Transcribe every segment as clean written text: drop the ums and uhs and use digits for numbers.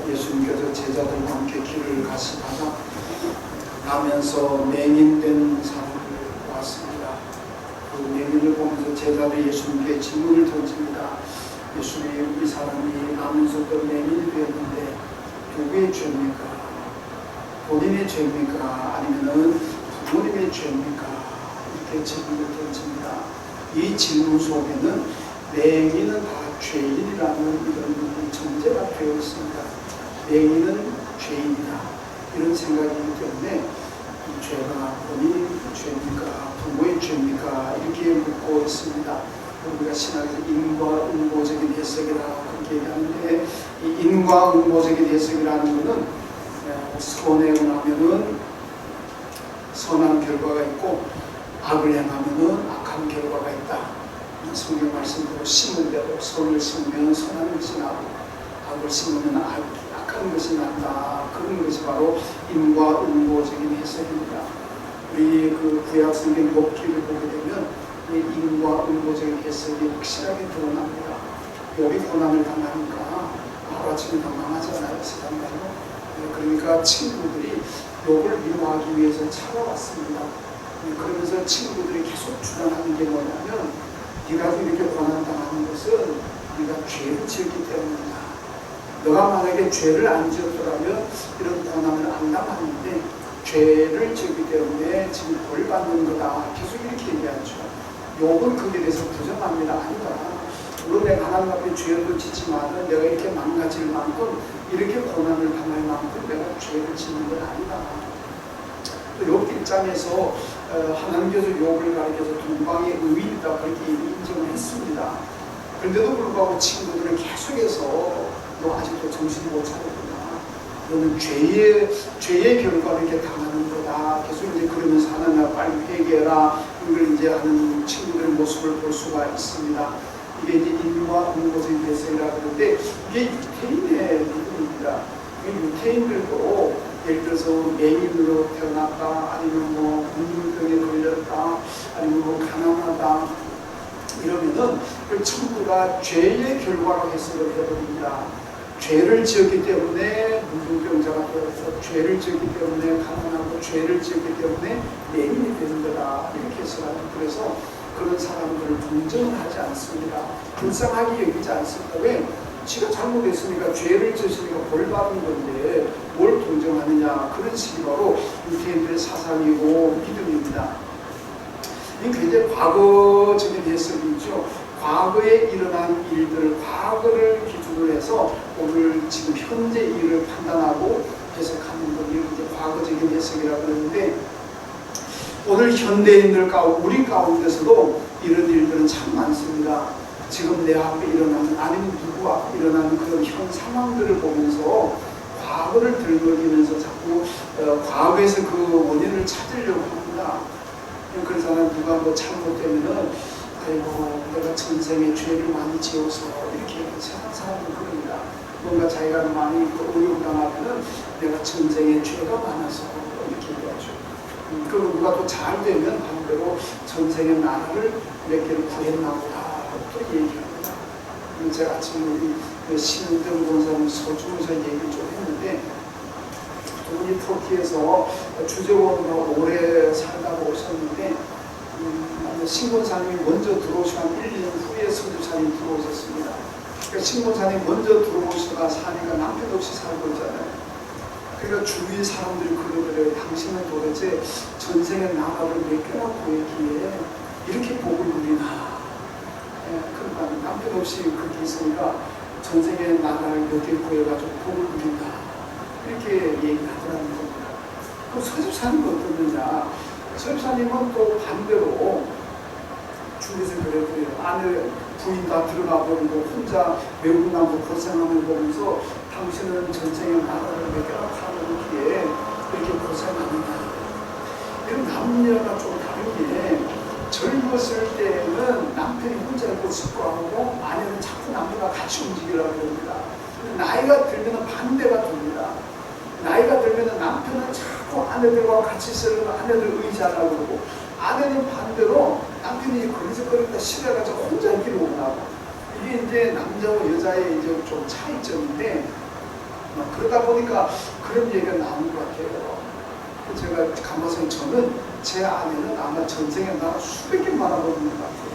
예수님께서 제자들과 함께 길을 가시다가 가면서 맹인된 사람을 봤습니다. 그 맹인을 보면서 제자들이 예수님께 질문을 던집니다. 예수님, 이 사람이 나면서도 맹인이 되었는데 누구의 죄입니까? 본인의 죄입니까? 아니면은 부모님의 죄입니까? 이렇게 질문을 던집니다. 이 질문 속에는 맹인은 다 죄인이라는 이런 전제가 되어 있습니다. 맹인은 죄인이다, 이런 생각이기 때문에 이 죄가 본인의 죄입니까? 부모의 죄입니까? 이렇게 묻고 있습니다. 우리가 신학에서 인과응보적인 해석이라 그렇게 얘기하는데, 이 인과응보적인 해석이라는 것은 선행을 하면은 선한 결과가 있고 악을 행하면은 악한 결과가 있다. 성경 말씀대로 심은 대로 선을 심으면 선한 것이 나고 악을 심으면 악한 것이 난다. 그런 것이 바로 인과응보적인 해석입니다. 우리 그 구약 성경 욥기를 보게 되면 이 인과응보적인 해석이 확실하게 드러납니다. 욥이 고난을 당하니까 하루아침에 당황하잖아요. 세상말로. 그러니까 친구들이 욥을 위로하기 위해서 찾아왔습니다. 그러면서 친구들이 계속 주장하는 게 뭐냐면, 네가 이렇게 고난당하는 것은 네가 죄를 지었기 때문이다. 너가 만약에 죄를 안 지었더라면 이런 고난을 안 당하는데 죄를 지었기 때문에 지금 벌 받는 거다. 계속 이렇게 얘기하죠. 욥은 거기에 대해서 부정합니다. 아니다. 물론 내가 하나님 앞에 죄를 짓지만 내가 이렇게 망가질 만큼 이렇게 고난을 당할 만큼 내가 죄를 짓는 건 아니다. 욥 입장에서 하나님께서 욥을 가리켜서 동방의 의인이다, 그렇게 인정을 했습니다. 그런데도 불구하고 친구들은 계속해서 너 아직도 정신 못 차렸구나, 너는 죄의 결과를 이렇게 당하는 거다, 계속 이제 그러면서 하나님 빨리 회개해라, 이걸 이제 하는 친구들의 모습을 볼 수가 있습니다. 이게 이제 인과응보적인 해석이라 그러는데, 이게 유태인의 믿음입니다. 유태인들도 예를 들어서 맹인으로 태어났다, 아니면 뭐 문둥병에 걸렸다, 아니면 뭐 가난하다 이러면은 그 전부가 죄의 결과로 해석을 해버립니다. 죄를 지었기 때문에 문둥병자가 되어서, 죄를 지었기 때문에 가난하고, 죄를 지었기 때문에 맹인이 되는 거다, 이렇게 해석하는. 그래서 그런 사람들을 동정을 하지 않습니다. 불쌍하게 여기지 않습니다. 왜? 지가 잘못했으니까, 죄를 지었으니까 벌 받은 건데 뭘 동정하느냐. 그런 식이 바로 유태인들의 사상이고 믿음입니다. 이게 굉장히 과거적인 해석이죠. 과거에 일어난 일들, 과거를 기준으로 해서 오늘 지금 현재 일을 판단하고 해석하는 것이 이제 과거적인 해석이라고 하는데, 오늘 현대인들 가운데, 우리 가운데서도 이런 일들은 참 많습니다. 지금 내 앞에 일어나는, 아니면 누구 앞에 일어나는 그런 현 상황들을 보면서 과거를 들먹이면서 자꾸 과거에서 그 원인을 찾으려고 합니다. 그래서 누가 뭐 잘못되면은, 아이고 내가 전생에 죄를 많이 지어서 이렇게 세상 사람은 그럽니다. 뭔가 자기가 많이 의혹당하면은 내가 전생에 죄가 많아서 이렇게 얘기하죠. 그리고 누가 또 잘 되면 반대로 전생에 나라를 몇 개를 구했나 보다 또 얘기합니다. 제가 아침에 우리 신은정 권사님 서중에서 얘기를 좀 했는데, 두 분이 터키에서 주재원으로 오래 살다가 오셨는데, 신권사님이 먼저 들어오시면 1년 후에 서주사님이 들어오셨습니다. 그러니까 신권사님이 먼저 들어오시다가 사니까 남편 없이 살고 있잖아요. 그러니까 주위 사람들이 그러더래요. 당신은 도대체 전생의 나라를 몇 개나 구했기에 이렇게 복을 누리나. 그러니까 남편 없이 그렇게 있으니까 전생의 나라를 몇 개 구해가지고 복을 누린다, 이렇게 얘기를 하더라는 겁니다. 그럼 서주사님은 어떻느냐. 서주사님은 또 반대로 주위에서 그래요. 아내 부인 다 들어가 버리고 혼자 외국 나고 고생하는 거 보면서 당신은 전생의 나라를 몇 개나 파놓기에 이렇게 고생하느냐. 그럼 남녀가 좀 다르게, 젊었을 때는 남편이 혼자 있고 숙고하고 아내는 자꾸 남편과 같이 움직이려고 합니다. 나이가 들면 반대가 됩니다. 나이가 들면 남편은 자꾸 아내들과 같이 있으려고 아내들 의지하려고 그러고, 아내는 반대로 남편이 그러니까 싫어가지고 혼자 있기를 원하고. 이게 이제 남자와 여자의 이제 좀 차이점인데, 그러다 보니까 그런 얘기가 나오는 것 같아요. 제가 감사히 저는 제 아내는 아마 전생에 나랑 수백 개 말아보는 것 같아요.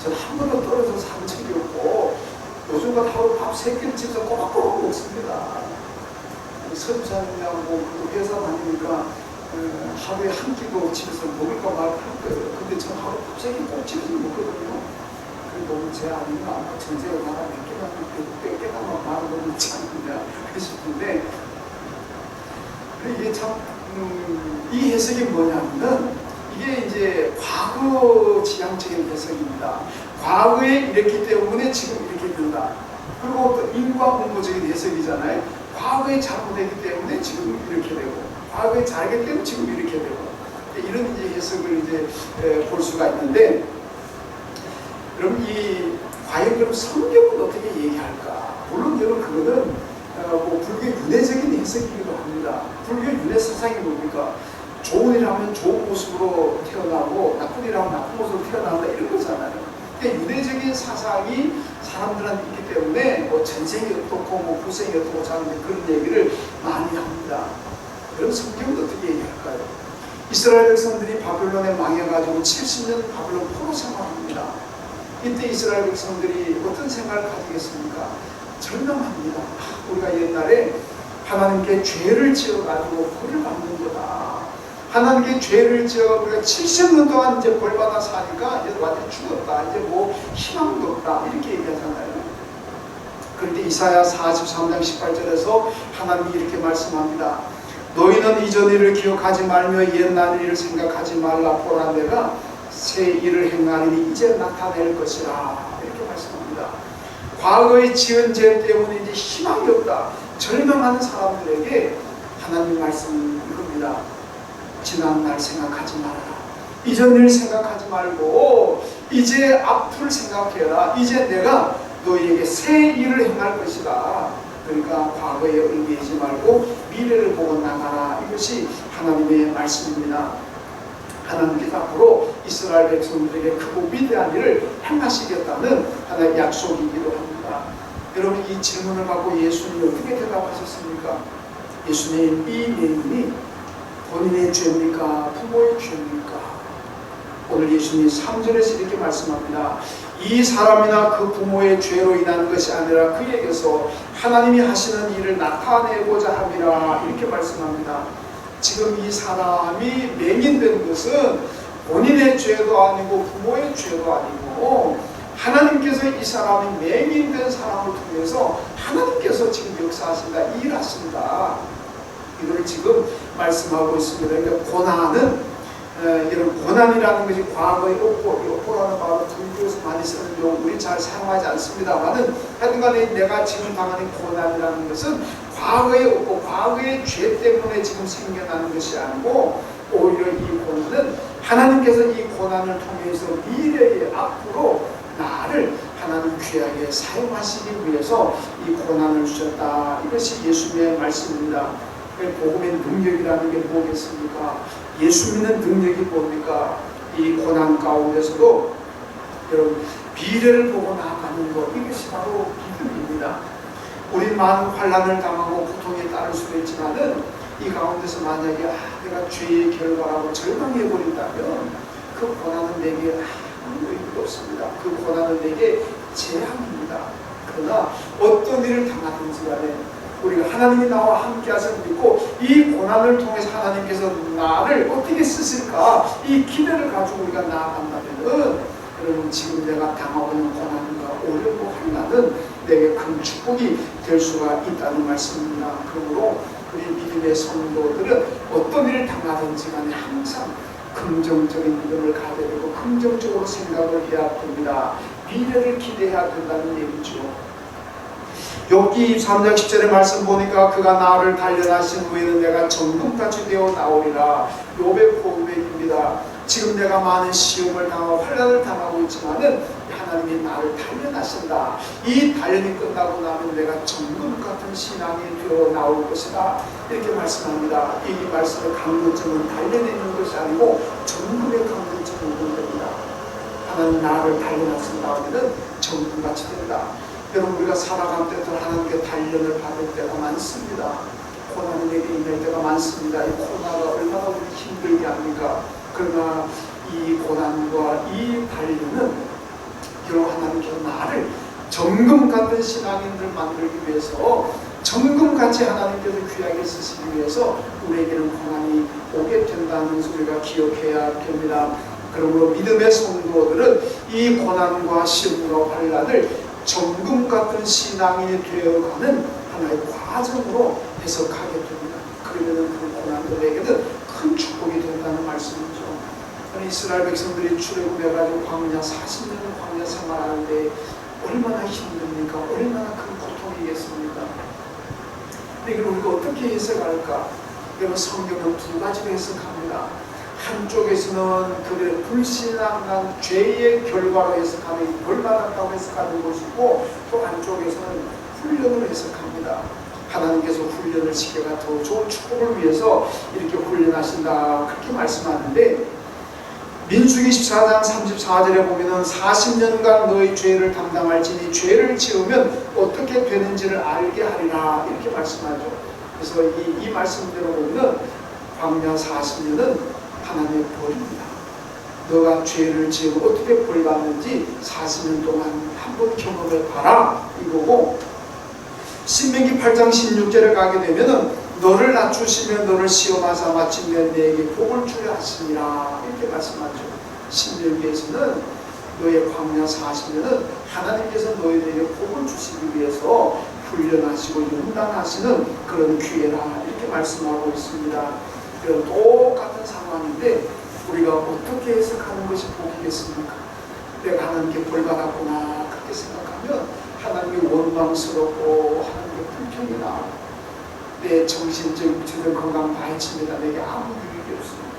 저는 한 번도 떨어져 산 적이 없고 요즘 같은 하루 밥 3끼를 집에서 꼬박꼬박 먹습니다. 서주사님하고 회사 다니니까 하루에 한 끼도 집에서 먹을까 말까 할 거예요. 근데 저는 하루 밥 3끼 꼭 집에서 먹거든요. 그리고 제 아내는 아마 전생에 나랑 몇 개나 말아보는 있지 않느냐 싶은데 이게 참 이 해석이 뭐냐면은 이게 이제 과거 지향적인 해석입니다. 과거에 이랬기 때문에 지금 이렇게 된다. 그리고 또 인과응보적인 해석이잖아요. 과거에 잘못했기 때문에 지금 이렇게 되고, 과거에 잘했기 때문에 지금 이렇게 되고, 이런 이제 해석을 이제 볼 수가 있는데, 그럼 과연 그럼 성경은 어떻게 얘기할까? 물론 여러분 그거는 불교 윤회적인 해석이기도 합니다. 불교 윤회 사상이 뭡니까? 좋은 일 하면 좋은 모습으로 태어나고 나쁜 일 하면 나쁜 모습으로 태어난다 이런 거잖아요. 그러니까 윤회적인 사상이 사람들한테 있기 때문에 뭐 전생이 어떻고 뭐 후생이 어떻고 자는 그런 얘기를 많이 합니다. 그럼 성경은 어떻게 얘기할까요? 이스라엘 백성들이 바벨론에 망해가지고 70년 바벨론 포로 생활합니다. 이때 이스라엘 백성들이 어떤 생각을 가지겠습니까? 절망합니다. 우리가 옛날에 하나님께 죄를 지어가지고 벌을 받는 거다. 하나님께 죄를 지어 우리가 70년 동안 이제 벌 받아 사니까 이제 완전 죽었다. 이제 뭐 희망도 없다. 이렇게 얘기하잖아요. 그런데 이사야 43장 18절에서 하나님이 이렇게 말씀합니다. 너희는 이전 일을 기억하지 말며 옛날 일을 생각하지 말라. 보라 내가 새 일을 행하리니 이제 나타낼 것이라. 이렇게 말씀합니다. 과거에 지은 죄 때문에 이제 희망이 없다. 절망하는 사람들에게 하나님 말씀 이겁니다. 지난 날 생각하지 말아라. 이전 일 생각하지 말고 이제 앞을 생각해라. 이제 내가 너희에게 새 일을 행할 것이다. 그러니까 과거에 얽매이지 말고 미래를 보고 나가라. 이것이 하나님의 말씀입니다. 하나님께서 앞으로 이스라엘 백성들에게 크고 위대한 일을 행하시겠다는 하나의 약속이기도 합니다. 여러분 이 질문을 받고 예수님이 어떻게 대답하셨습니까? 예수님 이 내용이 본인의 죄입니까? 부모의 죄입니까? 오늘 예수님이 3절에서 이렇게 말씀합니다. 이 사람이나 그 부모의 죄로 인한 것이 아니라 그에게서 하나님이 하시는 일을 나타내고자 함이라. 이렇게 말씀합니다. 지금 이 사람이 맹인된 것은 본인의 죄도 아니고 부모의 죄도 아니고 하나님께서 이 사람이 맹인된 사람을 통해서 하나님께서 지금 역사하신다, 일하신다. 이걸 지금 말씀하고 있습니다. 그러니까 고난은 이런 고난이라는 것이 과거의 업보라는 말을 불교에서 많이 쓰는 용어 우리 잘 사용하지 않습니다만은 하여튼간에 내가 지금 당하는 고난이라는 것은 과거의 업보, 과거의 죄 때문에 지금 생겨나는 것이 아니고 오히려 이 고난은 하나님께서 이 고난을 통해서 미래의 앞으로 나를 하나님 귀하게 사용하시기 위해서 이 고난을 주셨다. 이것이 예수님의 말씀입니다. 복음의 능력이라는 게 뭐겠습니까? 예수 믿는 능력이 뭡니까? 이 고난 가운데서도 여러분 미래를 보고 나아가는 것, 이것이 바로 믿음입니다. 우리 많은 환난을 당하고 고통에 따를 수도 있지만은 이 가운데서 만약에 내가 죄의 결과라고 절망해 버린다면 그 고난은 내게 아무 의미도 없습니다. 그 고난은 내게 재앙입니다. 그러나 어떤 일을 당하든지 간에 우리가 하나님이 나와 함께 하심을 믿고 이 고난을 통해서 하나님께서 나를 어떻게 쓰실까 이 기대를 가지고 우리가 나아간다면 여러분 지금 내가 당하고 있는 고난과 어렵고 환난은 내게 큰 축복이 될 수가 있다는 말씀입니다. 그러므로 우리 믿음의 성도들은 어떤 일을 당하든지 간에 항상 긍정적인 믿음을 가져야 되고 긍정적으로 생각을 해야 됩니다. 미래를 기대해야 된다는 얘기죠. 욥기 3장 10절의 말씀 보니까 그가 나를 단련하신 후에는 내가 정금같이 되어 나오리라. 욥의 고백입니다. 지금 내가 많은 시험을 당하고 환난을 당하고 있지만은 하나님이 나를 단련하신다. 이 단련이 끝나고 나면 내가 정금 같은 신앙이 되어 나올 것이다. 이렇게 말씀합니다. 이 말씀의 강조점은 단련에 있는 것이 아니고 정금의 강조점이 있는 겁니다. 하나님 나를 단련하신 다음에는 정금같이 된다. 여러분, 우리가 살아갈 때도 하나님께 단련을 받을 때가 많습니다. 고난이 내게 임할 때가 많습니다. 이 코로나가 얼마나 우리 힘들게 합니까? 그러나 이 고난과 이 단련은 결국 하나님께서 나를 정금 같은 신앙인들 만들기 위해서, 정금같이 하나님께서 귀하게 쓰시기 위해서 우리에게는 고난이 오게 된다는 소리가 기억해야 됩니다. 그러므로 믿음의 성도들은 이 고난과 시험과 환난을 정금 같은 신앙인이 되어가는 하나의 과정으로 해석하게 됩니다. 그러면 그 고난들에게는 큰 축복이 된다는 말씀이죠. 이스라엘 백성들이 출애굽해가지고 광야 40년 광야 생활하는데 얼마나 힘듭니까? 얼마나 큰 고통이겠습니까? 이걸 우리가 어떻게 해석할까? 여러분, 성경은 두 가지로 해석합니다. 한쪽에서는 그들의 불신앙한 죄의 결과로 해석하는, 벌받았다고 해석하는 것이고, 또 한쪽에서는 훈련을 해석합니다. 하나님께서 훈련을 시켜가 더 좋은 축복을 위해서 이렇게 훈련하신다, 그렇게 말씀하는데, 민수기 14장 34절에 보면은 40년간 너희 죄를 담당할지니 죄를 지으면 어떻게 되는지를 알게 하리라, 이렇게 말씀하죠. 그래서 이 말씀대로 보면 광야 40년은 하나님의 벌입니다. 너가 죄를 지으면 어떻게 벌받는지 40년 동안 한번 경험해 봐라, 이거고, 신명기 8장 16절에 가게 되면은 너를 낮추시면 너를 시험하사 마침내 내게 복을 주려 하시니라, 이렇게 말씀하죠. 신명기에서는 너의 광야 40년은 하나님께서 너희들에게 복을 주시기 위해서 훈련하시고 연단하시는 그런 기회라, 이렇게 말씀하고 있습니다. 이런 똑같은 상황인데 우리가 어떻게 해석하는 것이 복이겠습니까? 내가 하나님께 벌받았구나, 그렇게 생각하면 하나님이 원망스럽고 하나님께 불평이 나고 내 정신적, 육체적 건강 파헤칩니다. 내게 아무 유익이 없습니다.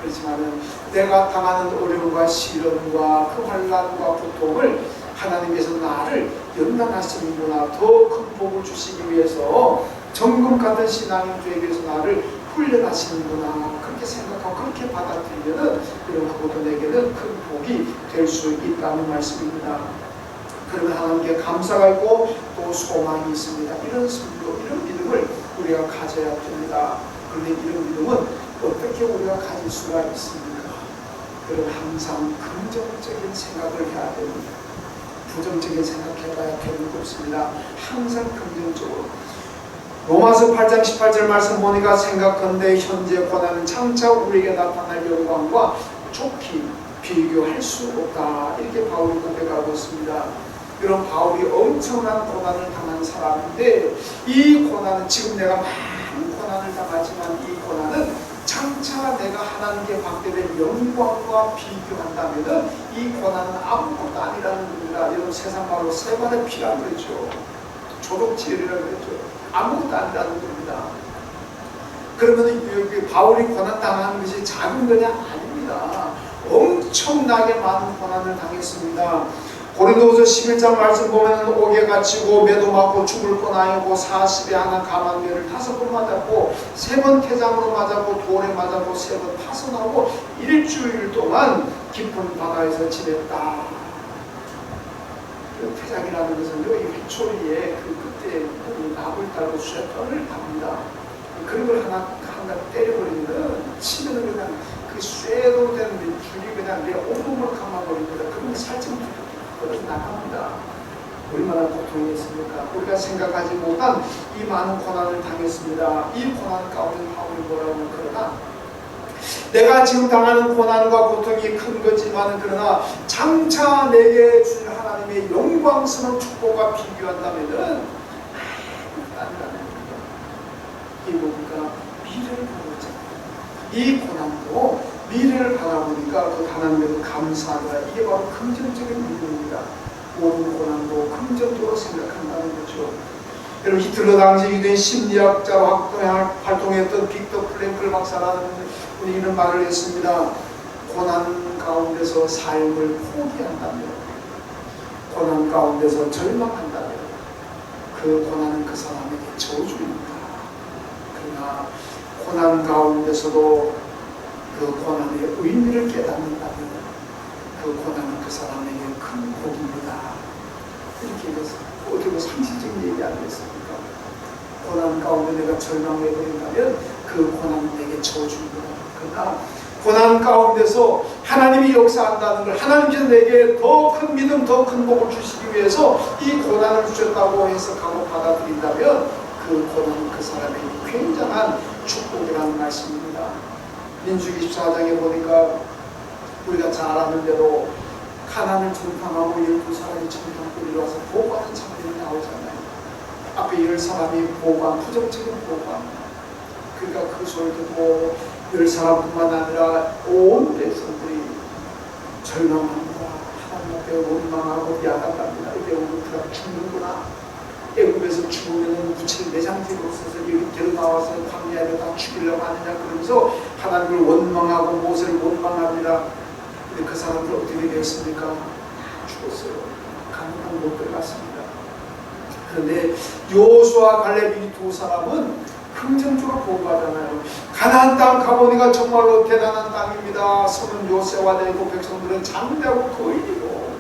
그렇지만은 내가 당하는 어려움과 시련과 그 환난과 고통을 하나님께서 나를 연단하시는구나, 더 큰 복을 주시기 위해서 정금 같은 신앙인 되기 위해서 나를 훈련하시는구나, 그렇게 생각하고 그렇게 받아들이면은 그것도 내게는 큰 복이 될 수 있다는 말씀입니다. 그러면 하나님께 감사가 있고 또 소망이 있습니다. 이런 성도, 이런 믿음을 우리가 가져야 됩니다. 그런데 이런 믿음은 어떻게 우리가 가질 수가 있습니까? 여러분, 항상 긍정적인 생각을 해야 됩니다. 부정적인 생각해봐야 되는 게 없습니다. 항상 긍정적으로. 로마서 8장 18절 말씀 보니까 생각한데 현재 고난은 장차 우리에게 나타날 영광과 좋게 비교할 수 없다, 이렇게 바울이 고백하고 있습니다. 이런 바울이 엄청난 고난을 당한 사람인데, 이 고난은, 지금 내가 많은 고난을 당하지만 이 고난은 장차 내가 하나님께 받게 될 영광과 비교한다면 이 고난은 아무것도 아니라는 겁니다. 여러분, 세상 말로 세 발의 피라고 그랬죠. 조독지혈이라고 그랬죠. 아무것도 아니라는 겁니다. 그러면 바울이 고난 당하는 것이 작은 거냐? 아닙니다. 엄청나게 많은 고난을 당했습니다. 고린도후서 11장 말씀 보면 옥에 갇히고 매도 맞고 죽을 뻔하였고 40에 하나 감한매를 5번 맞았고 3번 태장으로 맞았고 돌에 맞았고 3번 파손하고 일주일 동안 깊은 바다에서 지냈다. 그 태장이라는 것은요, 이 회초리에 그 끝에 납을 달고 쇠털을 답니다. 그런 걸 하나 때려버리면 치면은 그냥 그 쇠로 된 줄이 그냥 내 온몸을 감아버립니다. 그러면 살짝 나갑니다. 얼마나 고통이었습니까? 우리가 생각하지 못한 이 많은 고난을 당했습니다. 이 고난 가운데 바울이 뭐라고 하면, 그러나 내가 지금 당하는 고난과 고통이 큰 거지만 그러나 장차 내게 주신 하나님의 영광스러운 축복과 비교한다면은 아니라는 겁니다. 이게 뭡니까? 미래를 보고 있잖아요. 이 고난도 미래를 바라보니까 그 하나님에게 감사하다. 이게 바로 긍정적인 믿음입니다. 모든 고난도 긍정적으로 생각한다는 거죠. 여러분, 히틀러 당시 유대인 심리학자로 활동했던 빅터 프랭클 박사라는 분이 이런 말을 했습니다. 고난 가운데서 삶을 포기한다면, 고난 가운데서 절망한다면 그 고난은 그 사람에게 저주입니다. 그러나 고난 가운데서도 그 고난의 의미를 깨닫는다면 그 고난은 그 사람에게 큰 복입니다. 이렇게 얘기해서 어떻게 보면 상식적인 얘기 아니겠습니까? 고난 가운데 내가 절망해버린다면 그 고난은 내게 저주입니다. 그러나 고난 가운데서 하나님이 역사한다는 걸, 하나님께서 내게 더 큰 믿음, 더 큰 복을 주시기 위해서 이 고난을 주셨다고 해석하고 받아들인다면 그 고난은 그 사람에게 굉장한 축복이라는 말씀입니다. 민수기 14장에 보니까 우리가 잘 아는 대로 가난을 전파하고 12사람이 정탐꾼이 와서 보고하는 장면이 나오잖아요. 앞에 10사람이 보고한, 부정적인 보고한. 그러니까 그 소리를 듣고 10사람뿐만 아니라 온 백성들이 절망합니다. 하나님 앞에 원망하고 야단합니다. 이게 우리가 죽는구나. 애굽에서 죽으면 무칠 내장지로 없어서 여기 데려 나와서 광야에 다 죽이려고 하느냐 그러면서 하나님을 원망하고 모세를 원망합니다. 근데 그 사람들 어떻게 되었습니까? 죽었어요. 가나안 못 들어갔습니다. 그런데 여호수아 갈렙 이 두 사람은 긍정적으로 보호하잖아요. 가나안 땅 가보니까 정말로 대단한 땅입니다. 성은 요새화되고 백성들은 장대하고 거인이고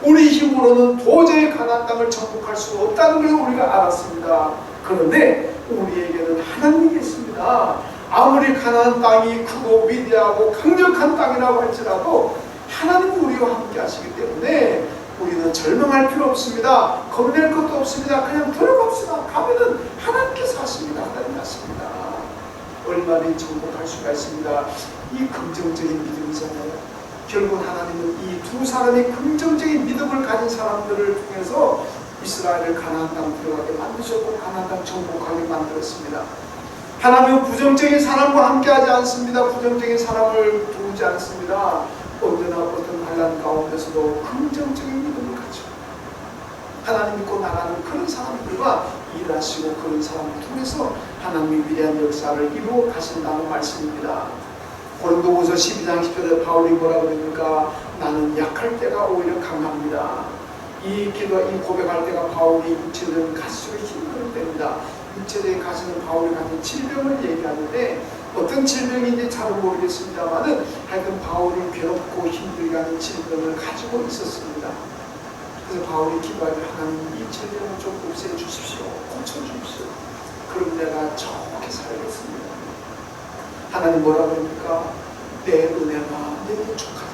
우리 힘으로는 도저히 가나안 땅을 정복할 수 없다는 걸 우리가 알았습니다. 그런데 우리에게는 하나님이 있습니다. 아무리 가나안 땅이 크고 위대하고 강력한 땅이라고 할지라도 하나님은 우리와 함께 하시기 때문에 우리는 절망할 필요 없습니다. 겁낼 것도 없습니다. 그냥 들어갑시다. 가면은 하나님께서 하십니다. 하나님 하십니다. 얼마든지 정복할 수가 있습니다. 이 긍정적인 믿음이잖아요. 결국 하나님은 이 두 사람이 긍정적인 믿음을 가진 사람들을 통해서 이스라엘을 가나안 땅 들어가게 만드셨고 가나안 땅 정복하게 만들었습니다. 하나님은 부정적인 사람과 함께하지 않습니다. 부정적인 사람을 도우지 않습니다. 언제나 어떤 환난 가운데서도 긍정적인 믿음을 가지고 하나님 믿고 나가는 그런 사람들과 일하시고 그런 사람을 통해서 하나님의 위대한 역사를 이루어 가신다는 말씀입니다. 고린도후서 12장 10절에 바울이 뭐라고 그러니까 나는 약할 때가 오히려 강합니다. 이 기도, 이 고백할 때가 바울이 육체적인 가시적인 힘들 때입니다. 육체적인 가시는 바울이 가진 질병을 얘기하는데 어떤 질병인지 잘 모르겠습니다만은 하여튼 바울이 괴롭고 힘들게 하는 질병을 가지고 있었습니다. 그래서 바울이 기도하기 하나님 이 질병을 좀 없애 주십시오. 고쳐 주십시오. 그럼 내가 정확히 살겠습니다. 하나님 뭐라고 합니까? 내 은혜가 내게 족하다.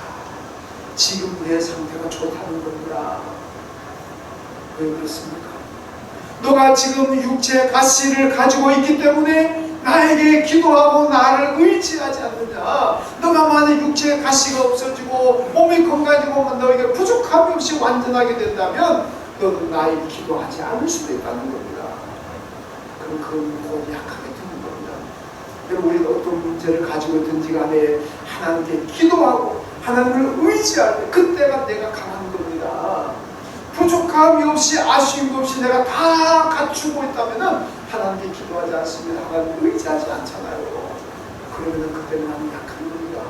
지금 내 상태가 좋다는 겁니다. 왜 그렇습니까? 너가 지금 육체의 가시를 가지고 있기 때문에 나에게 기도하고 나를 의지하지 않느냐. 너가 만약 육체의 가시가 없어지고 몸이 건강해지고 너에게 부족함이 없이 완전하게 된다면 너는 나에게 기도하지 않을 수도 있다는 겁니다. 그럼 그건 곧 약하게 되는 겁니다. 여러분 우리는 어떤 문제를 가지고 있든지 간에 하나님께 기도하고 하나님을 의지할 때 그때가 내가 강한 겁니다. 부족함이 없이 아쉬움이 없이 내가 다 갖추고 있다면 하나님께 기도하지 않습니다. 하나님을 의지하지 않잖아요. 그러면 그때는 나는 약한 겁니다.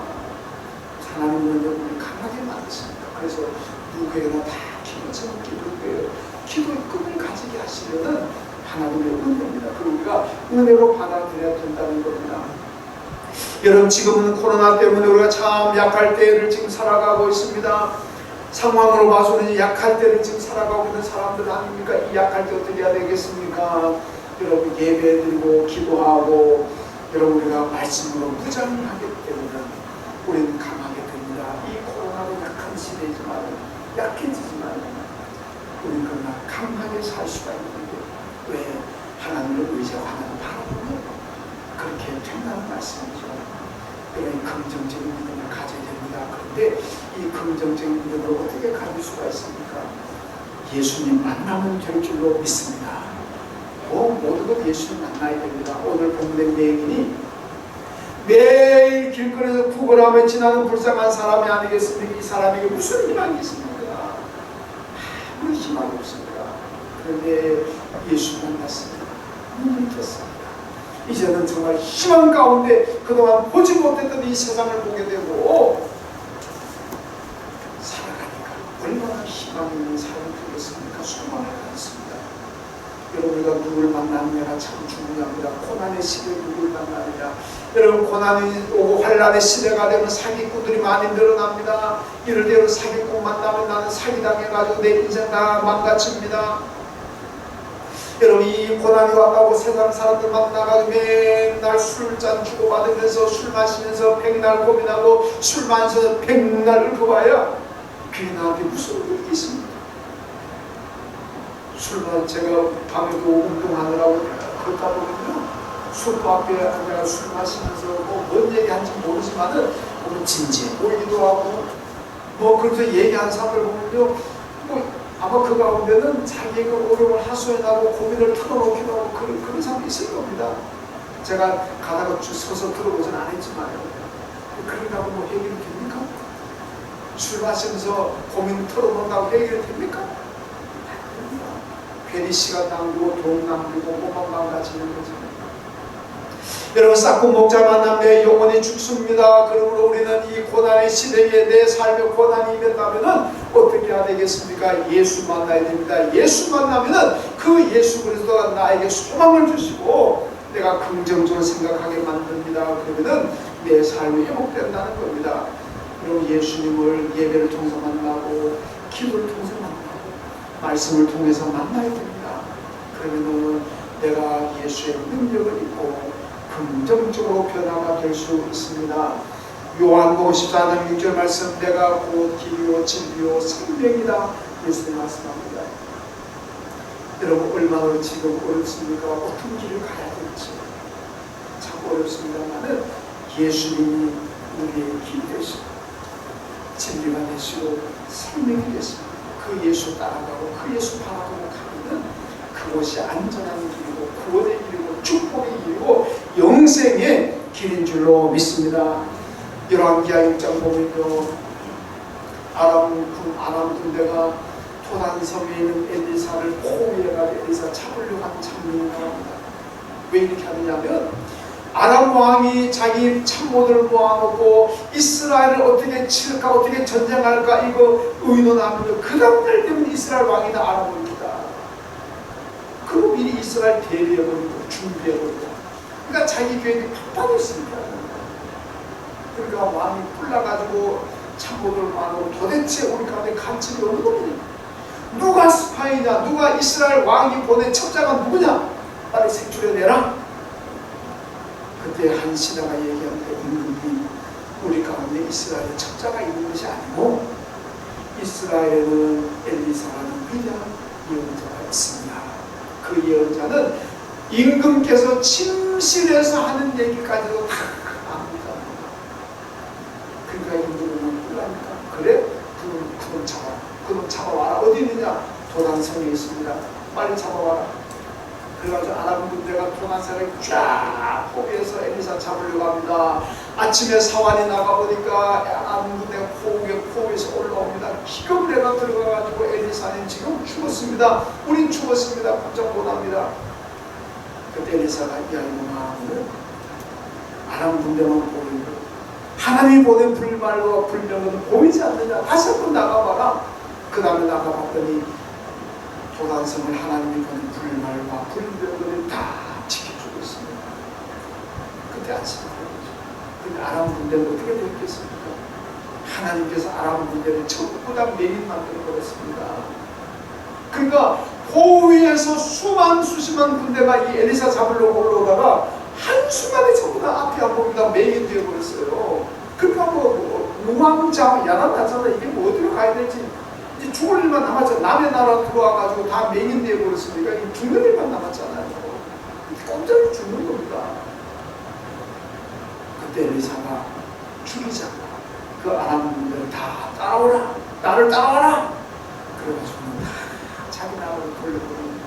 하나님은 우리 강하게 만드십니다. 그래서 누구에게나 다 기도처럼 기도해요. 기도의 꿈을 가지게 하시려는 하나님의 은혜입니다. 그리고 우리가 은혜로 받아들여야 된다는 겁니다. 여러분 지금은 코로나 때문에 우리가 참 약할 때를 지금 살아가고 있습니다. 상황으로 봐서는 약할 때를 지금 살아가고 있는 사람들 아닙니까? 이 약할 때 어떻게 해야 되겠습니까? 여러분 예배 드리고 기도하고 여러분 우리가 말씀으로 무장하기 때문에 우리는 강하게 됩니다. 이 코로나도 약한 시대이지만 약해지지만 우리는 그러나 강하게 살 수가 있는데 왜? 하나님을 의지하고 하나님을 바라보면 그렇게 된다는 말씀이죠. 여러분 긍정적인 믿음을 가져야 됩니다. 그런데 이 긍정적인 믿음을 어떻게 가질 수가 있습니까? 예수님 만나면 될 줄로 믿습니다. 모든 것 예수님 만나야 됩니다. 오늘 본문의 내용이 매일 길거리에서 구걸하며 지나는 불쌍한 사람이 아니겠습니까? 이 사람에게 무슨 희망이 있습니까? 아무런 희망이 없습니다. 그런데 예수 만났습니다. 눈이 떴습니다. 이제는 정말 희망 가운데 그동안 보지 못했던 이 세상을 보게 되고 살아가니까 얼마나 희망 있는 삶이 되겠습니까? 소망을 갖습니다. 여러분, 우리가 누구를 만나느냐가 참 중요합니다. 고난의 시대에 누구를 만나느냐. 여러분, 고난이 오고 환란의 시대가 되면 사기꾼들이 많이 늘어납니다. 이럴 때 사기꾼 만나면 나는 사기당해가지고 내 인생 다 망가집니다. 여러분, 이 고난이 왔다고 세상 사람들 만나가지고 맨날 술잔 주고받으면서 술 마시면서 백날 고민하고 술 마시면서 백날 읊어봐야 그게 나한테 무슨 일이 있습니까? 술만 제가 밤에도 운동하느라고 그렇다 보면요, 술도 앞에 내가 술 마시면서 뭔 얘기하는지 모르지만은 보면 진지해 보이기도 하고 그래서 얘기하는 사람들 보면요, 아마 그 가운데는 자기의 어려움을 하소연하고 고민을 털어놓기도 하고 그런 사람이 있을 겁니다. 제가 가다가 서서 들어보진 않았지만요. 그러니까 해결이 됩니까? 술 마시면서 고민 털어놓는다고 해결이 됩니까? 괜히 시간 낭비고 돈 낭비고 몸만 망가지는 거죠. 여러분, 싹고 목자 만나면 내 영혼이 죽습니다. 그러므로 우리는 이 고난의 시대에 내 삶에 고난이 임했다면 어떻게 해야 되겠습니까? 예수 만나야 됩니다. 예수 만나면 그 예수 그리스도가 나에게 소망을 주시고 내가 긍정적으로 생각하게 만듭니다. 그러면 내 삶이 회복된다는 겁니다. 여러분, 예수님을 예배를 통해서 만나고 기도를 통해서 만나고 말씀을 통해서 만나야 됩니다. 그러면 내가 예수의 능력을 입고 긍정적으로 변화가 될 수 있습니다. 요한복음 14장 6절 말씀, 내가 곧 길이요 진리요 생명이다, 예수님 말씀합니다. 여러분, 얼마나 지금 어렵습니까? 어떤 길을 가야 될지 참 어렵습니다만은 예수님이 우리의 길이 되시고 진리가 되시고 생명이 되십니다. 그 예수 따라가고 그 예수 바라보고 가면 그곳이 안전한 길이고 구원의 길이고 축복의 길이고 영생의 길인 줄로 믿습니다. 열왕기하 1장 보면요, 아람 군대가 도단섬에 있는 엘리사를 포위해가지고 엘리사 잡으려고 하는 장면이 나옵니다. 왜 이렇게 하느냐면 아람 왕이 자기 참모들을 모아놓고 이스라엘을 어떻게 칠까, 어떻게 전쟁할까 이거 의논하면서 그 다음날 되면 이스라엘 왕이나 알아봅니다. 그리고 미리 이스라엘 대비해버리고 준비해버리고, 그러니까 자기 계획이 팍팍했습니다. 그러니까 왕이 뿔나가지고 참모들을 모아놓고 도대체 우리 가운데 간첩이 어느 놈이냐, 누가 스파이냐, 누가 이스라엘 왕이 보낸 첩자가 누구냐, 빨리 색출해내라. 그때 한 신하가 얘기하는데, 임금님, 우리 가운데 이스라엘의 첩자가 있는 것이 아니고 이스라엘에는 엘리사라는 위대한 예언자가 있습니다. 그 예언자는 임금께서 침실에서 하는 얘기까지도 다 압니다. 그러니까 임금은 뿔랍니까? 그래? 그놈 잡아와라. 어디 있느냐? 도단성에 있습니다. 빨리 잡아와라. 그래가지고 아람 군대가 도단성을 쫙 포위해서 엘리사 잡으려고 합니다. 아침에 사환이 나가보니까 아람 군대가 포위에서 올라옵니다. 기겁내가 들어가가지고 엘리사는 지금 죽었습니다. 우린 죽었습니다. 걱정 못합니다. 그때 엘리사가, 야 이놈아, 아람 군대만 보이고 하나님이 보낸 불말과 불명은 보이지 않느냐, 다시 한번 나가봐라. 그 다음에 나가봤더니 도단성을 하나님이 보낸 불말과 불명을 다 지켜주고 있습니다. 그때 안심하죠. 근데 아람 군대는 어떻게 됐겠습니까? 하나님께서 아람 군대를 전부 다 맹인 만들어버렸습니다. 그러니까 포위에서 수십만 군대가 이 엘리사 잡으려고 올라오다가 한순간에 전부 다 앞이 안 보입니다. 맹인 되어버렸어요. 그러니까 우왕좌 야단났잖아. 이게 어디로 가야 될지 이제 죽을 일만 남았잖아. 남의 나라 들어와가지고 다 맹인 되어버렸으니까 죽는 일만 남았잖아요. 꼼짝이 죽는 겁니다. 그때 엘리사가 죽이자 그 아람 군대를 다 따라오라, 나를 따라와라. 그래가지고 자기 나라로 돌려버립니다.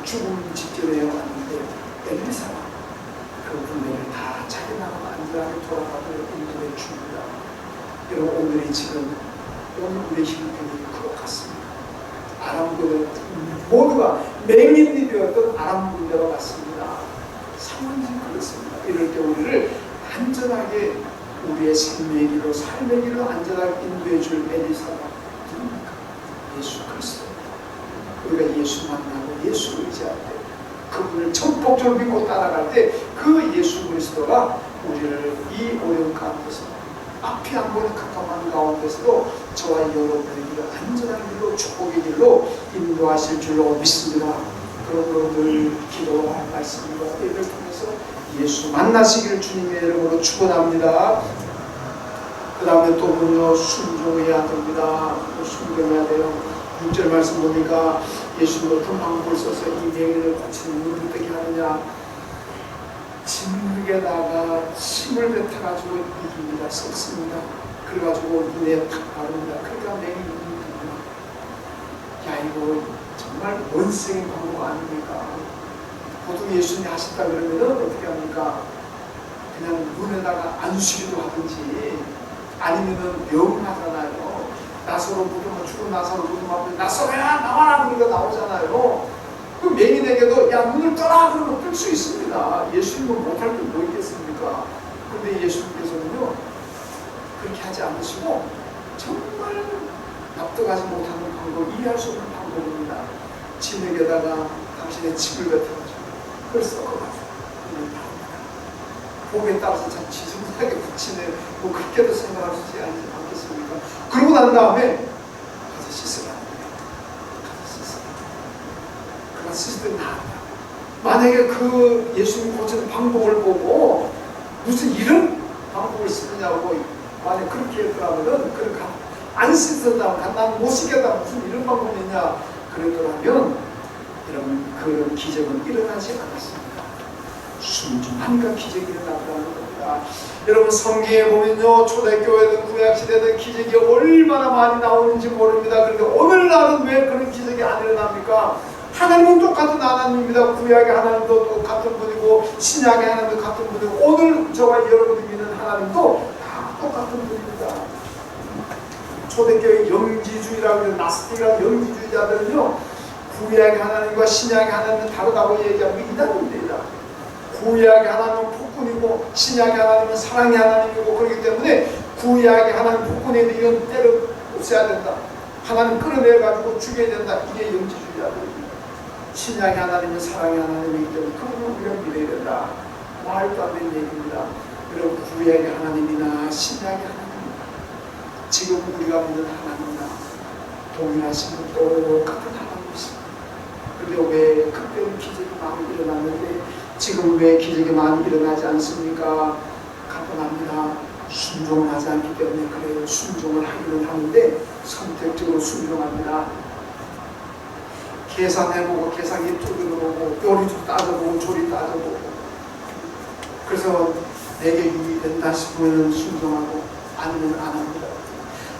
죽음 직전에 왔는데 엘리사가 그 군대를 다 자기 나라로 안전하게 돌아가도록 인도해 줍니다. 여러분, 오늘의 지금 오늘 우리의 형편이 그것 같습니다. 아람 군대 모두가 맹인이 되었던 아람 군대와 같습니다. 상황이 그렇습니다. 이럴 때 우리를 안전하게 우리의 삶의 길로 삶의 길로 안전하게 인도해 줄 엘리사가 누굽니까? 예수 그리스도입니다. 우리가 예수 만나고 예수 의지할 때, 그분을 전폭적으로 믿고 따라갈 때 그 예수 그리스도가 우리를 이 어려운 가운데서, 앞이 안 보이는 캄캄한 가운데서도 저와 여러분의 길을 안전한 길로, 축복의 길로 인도하실 줄로 믿습니다. 그러므로 늘 기도할 말씀과 예배를 통해서 예수 만나시기를 주님의 이름으로 축원합니다. 그 다음에 또 보면 순종해야 됩니다. 순종해야 돼요. 6절 말씀 보니까 예수님은 어떤 방법을 써서 이 맹인을 고치는 눈을 뜨게 하느냐, 진흙에다가 침을 뱉어가지고 이깁니다. 섞습니다. 그래가지고 눈에 탁 바릅니다. 그러니까 맹인이 눈이 뜹니다. 야, 이거 정말 원생의 방법 아닙니까? 보통 예수님이 하셨다 그러면은 어떻게 합니까? 그냥 눈에다가 안수기도 하든지, 아니면은 명하잖아요. 나사로 묻으면, 죽은 나사로 묻으면 앞에 나사로야 나와라 그러니까 나오잖아요. 그 맹인에게도 야 눈을 떠라 그러면 뜰 수 있습니다. 예수님은 못할 게 뭐 있겠습니까? 그런데 예수님께서는요 그렇게 하지 않으시고 정말 납득하지 못하는 방법, 이해할 수 없는 방법입니다. 진흙에다가 당신의 침을 뱉어가지고 그걸 썩어가지고 눈을 나옵니다. 복에 따라서 참 지중하게 붙이는 뭐 그렇게도 생각할 수 있지 않겠습니까? 그러고 난 다음에 가서 씻으라. 가서 씻을 때 나았다. 만약에 그 예수님 고치는 방법을 보고 무슨 이런 방법을 쓰느냐고 만약 그렇게 했더라면, 안 씻었다, 난 못 씻겠다, 무슨 이런 방법이 있냐 그랬더라면 여러분 그런 기적은 일어나지 않았습니다. 순종하니까 기적이 일어났다는 겁니다. 여러분 성경에 보면요, 초대교회든 구약시대든 기적이 얼마나 많이 나오는지 모릅니다. 그런데 오늘날은 왜 그런 기적이 안 일어납니까? 하나님은 똑같은 하나님입니다. 구약의 하나님도 똑같은 분이고 신약의 하나님도 같은 분이고 오늘 저와 여러분이 믿는 하나님도 다 똑같은 분입니다. 초대교회 영지주의라고 하는 나스틱이라는 영지주의자들은요, 구약의 하나님과 신약의 하나님은 다르다고 얘기하고 이단입니다. 구약의 하나님은 폭군이고 신약의 하나님은 사랑의 하나님이고, 그렇기 때문에 구약의 하나님 폭군인데 이건 때려 없애야 된다, 하나님 끌어내가지고 죽여야 된다, 이게 영지주의자들입니다. 신약의 하나님은 사랑의 하나님이기 때문에 그분을 우리가 믿어야 된다. 말도 안 되는 얘기입니다. 여러분 구약의 하나님이나 신약의 하나님이나 지금 우리가 믿는 하나님이나 동일하신 똑같은 하나님이십니다. 그런데 왜 그때는 기적이 많이 일어났는데 지금 왜 기적이 많이 일어나지 않습니까? 가뿐합니다. 순종을 하지 않기 때문에 그래요. 순종을 하기는 하는데 선택적으로 순종합니다. 계산해보고 계산기 두드려보고 요리도 따져보고 조리 따져보고, 그래서 내게 유익된다 싶으면 순종하고 아니면 안 합니다.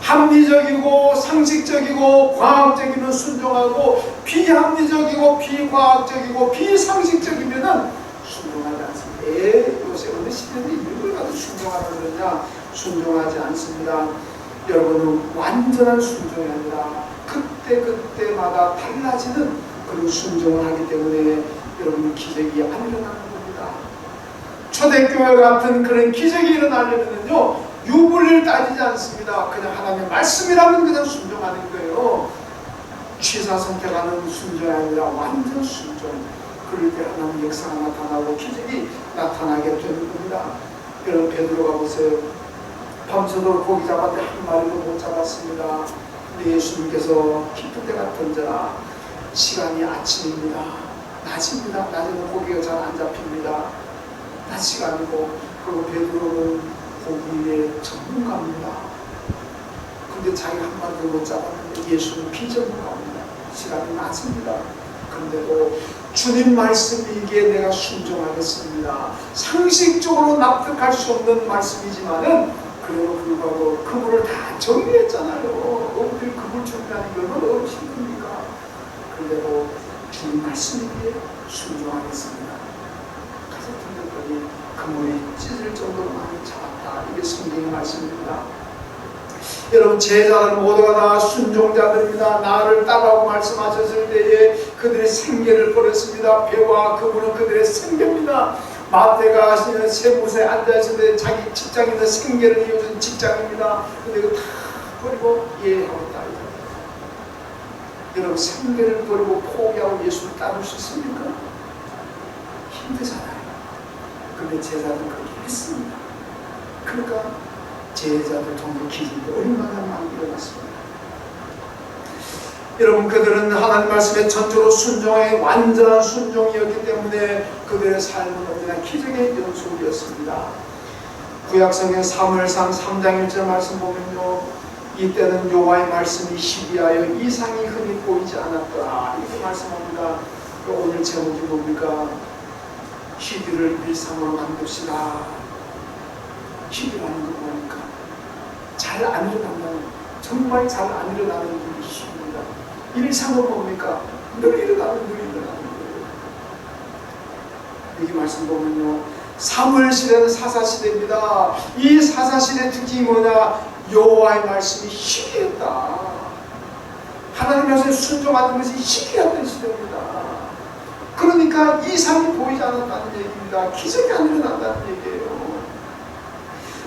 합리적이고 상식적이고 과학적이면 순종하고 비합리적이고 비과학적이고 비상식적이면 순종하지 않습니다. 요새 어느 시대인데 이런 걸 가지고 순종하라 그러냐? 순종하지 않습니다. 여러분은 완전한 순종이 아니라 그때마다 달라지는 그런 순종을 하기 때문에 여러분 기적이 안 일어나는 겁니다. 초대교회 같은 그런 기적이 일어나려면요 유불리를 따지지 않습니다. 그냥 하나님의 말씀이라면 그냥 순종하는 거예요. 취사 선택하는 순종이 아니라 완전 순종. 그럴 때 하나님 역사가 나타나고 기적이 나타나게 되는 겁니다. 여러분 베드로가 보세요. 밤새도록 고기 잡았는데 한 마리도 못 잡았습니다. 예수님께서 깊은 데가 던져라. 시간이 아침입니다. 낮입니다. 낮에는 고기가 잘 안 잡힙니다. 낮 시간이고, 그리고 베드로는 고기의 전문가입니다. 근데 자기가 한 마리도 못 잡았는데 예수는 비전문가입니다. 시간이 낮습니다. 그런데도 주님 말씀이기에 내가 순종하겠습니다. 상식적으로 납득할 수 없는 말씀이지만은 그래도 불구하고 그분을 다 정리했잖아요. 어떻게 그분 정리하는 게 얼마나 힘듭니까? 그런데도 주님 말씀이기에 순종하겠습니다. 가서 들렸더니 그물이 찢을 정도로 많이 잡았다. 이게 성경의 말씀입니다. 여러분 제자들 모두가 다 순종자들입니다. 나를 따라오고 말씀하셨을 때에 그들의 생계를 버렸습니다. 배와 그분은 그들의 생계입니다. 마태가 세무사에 앉아있을 때 자기 직장에서 생계를 이어준 직장입니다. 근데 이거 다 버리고 예하고 있다. 여러분 생계를 버리고 포기하고 예수를 따를 수 있습니까? 힘들잖아요. 근데 제자들은 그렇게 했습니다. 그러니까 제자들 통해 기적이 얼마나 많이 일어났습니다. 여러분 그들은 하나님 말씀에 전적으로 순종의 완전한 순종이었기 때문에 그들의 삶은 언제나 기적의 연속이었습니다. 구약성경 사무엘상 3장 1절 말씀 보면요, 이때는 여호와의 말씀이 희비하여 이상이 흔히 보이지 않았더라 이렇게 말씀합니다. 오늘 제목이 뭡니까? 희비를 일상으로 만듭시다. 희비라는 건 뭡니까? 잘 안 일어난다는, 정말 잘 안 일어나는 일이 희비입니다. 일상은 뭡니까? 늘 일어나는 거예요. 여기 말씀 보면요, 사무엘시대는 사사시대입니다. 이 사사시대 특징이 뭐냐? 여호와의 말씀이 희귀했다. 하나님 말씀에 순종하는 것이 희귀했던 시대입니다. 그러니까 이상이 보이지 않았다는 얘기입니다. 기적이 안 일어난다는 얘기예요.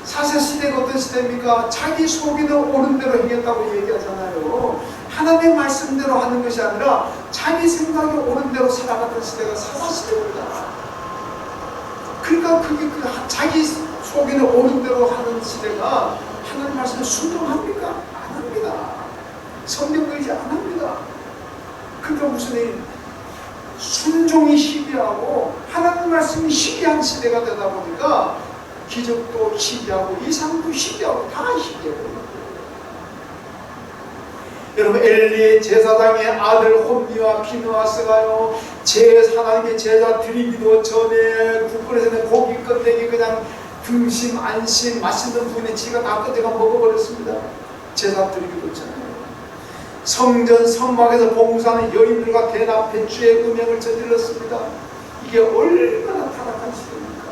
사사시대가 어떤 시대입니까? 자기 속에는 옳은 대로 행했다고 얘기하잖아요. 하나님의 말씀대로 하는 것이 아니라 자기 생각에 옳은 대로 살아갔던 시대가 사사시대입니다. 그러니까 그게 자기 속에는 옳은 대로 하는 시대가 하나님 말씀에 순종합니까? 안 합니다. 성경 의지 안 합니다. 그러니까 무슨 일? 순종이 희귀하고 하나님 말씀이 희귀한 시대가 되다 보니까 기적도 희귀하고 이상도 희귀하고 다 희귀해요. 여러분 엘리의 제사장의 아들 홈니와 비느하스가요, 하나님의 제사 드리기도 전에 국거리에서는 고기 껍데기 그냥 등심 안심 맛있는 부분에 지가 다 끄대가 먹어버렸습니다. 제사 드리기도 전에. 성전 성막에서 봉사하는 여인들과 대낮 배추의 음행을 저질렀습니다. 이게 얼마나 타락한 시대입니까?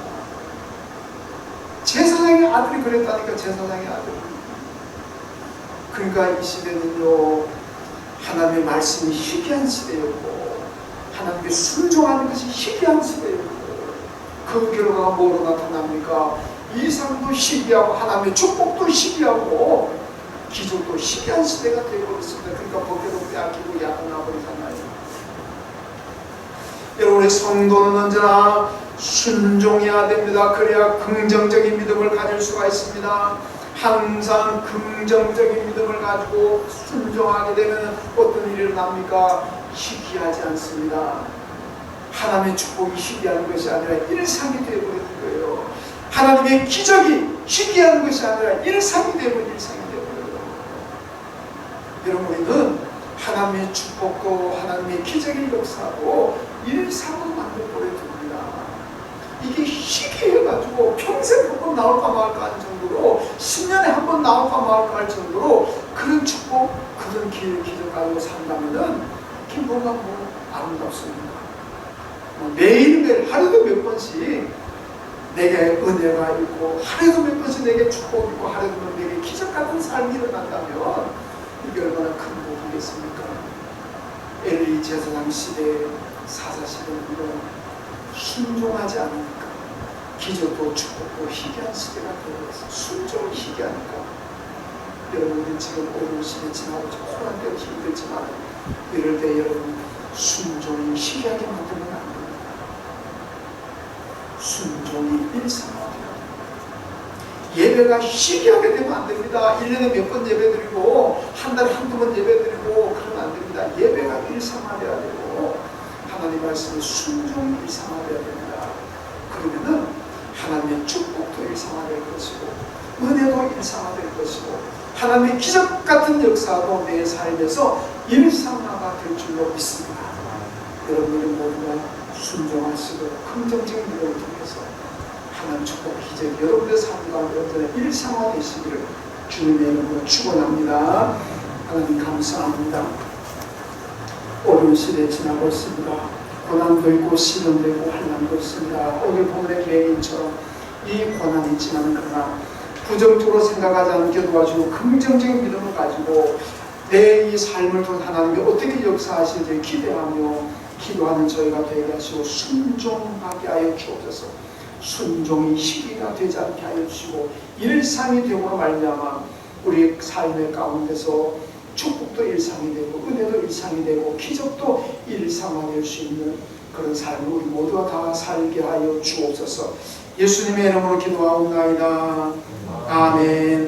제사장의 아들이 그랬다니까. 제사장의 아들. 그러니까 이 시대는요, 하나님의 말씀이 희귀한 시대였고 하나님께 순종하는 것이 희귀한 시대였고, 그 결과가 뭐로 나타납니까? 이상도 희귀하고 하나님의 축복도 희귀하고 기적도 희귀한 시대가 되어버렸습니다. 그러니까 법대로 빼앗기고 야단나버리잖아요. 여러분의 성도는 언제나 순종해야 됩니다. 그래야 긍정적인 믿음을 가질 수가 있습니다. 항상 긍정적인 믿음을 가지고 순종하게 되면 어떤 일이 일어납니까? 희귀하지 않습니다. 하나님의 축복이 희귀한 것이 아니라 일상이 되어버리는 거예요. 하나님의 기적이 희귀한 것이 아니라 일상이 되어버려요. 여러분 우리는 하나님의 축복도 하나님의 기적의 역사도 일상으로 만들어버려야 됩니다. 이게 희귀해가지고 평생 한 번 나올까 말까 할 정도로 10년에 한 번 나올까 말까 할 정도로 그런 축복, 그런 기적 가지고 산다면은 그게 뭐가 아름답습니까? 매일매일 하루도 몇 번씩 내게 은혜가 있고 하루도 몇 번씩 내게 축복이 있고 하루도 내게 기적 같은 삶이 일어난다면 이게 얼마나 큰 복이겠습니까? 엘리 제사장 시대, 사사 시대는 순종하지 않으니까 기적도 축복도 희귀한 시대가 되어서 순종이 희귀하니까 여러분들 지금 어려운 시대 지나고 코로나 때문에 힘들지만 이럴 때 여러분 순종이 희귀하게 만들면 안 됩니다. 순종이 일상화되어야 됩니다. 예배가 희귀하게 되면 안 됩니다. 1년에 몇 번 예배 드리고 한 달에 한두 번 예배 드리고 그러면 안 됩니다. 예배가 일상화되어야 되고 하나님 말씀에 순종이 일상화되어야 됩니다. 그러면은 하나님의 축복도 일상화될 것이고 은혜도 일상화될 것이고 하나님의 기적 같은 역사도 내 삶에서 일상화가 될 줄로 믿습니다. 여러분들은 모두가 순종하시고 긍정적인 믿음을 통해서 하나님 축복 기적 여러분의 삶 가운데 언제나 일상화되시기를 주님의 이름으로 축원합니다. 하나님 감사합니다. 어려운 시대 지나고 있습니다. 고난도 있고 시련도 있고 환난도 있습니다. 오늘 본문의 맹인처럼 이 고난이 있지만 그러나 부정적으로 생각하지 않게 도와주고 긍정적인 믿음을 가지고 내 이 삶을 통해 하나님이 어떻게 역사하시는지 기대하며 기도하는 저희가 되게 하시고 순종하게 하여 주옵소서. 순종이 희귀가 되지 않게 하여 주시고 일상이 되고 말미암아 우리 삶의 가운데서 축복도 일상이 되고 은혜도 일상이 되고 기적도 일상화될 수 있는 그런 삶을 우리 모두가 다 살게 하여 주옵소서. 예수님의 이름으로 기도하옵나이다. 아멘.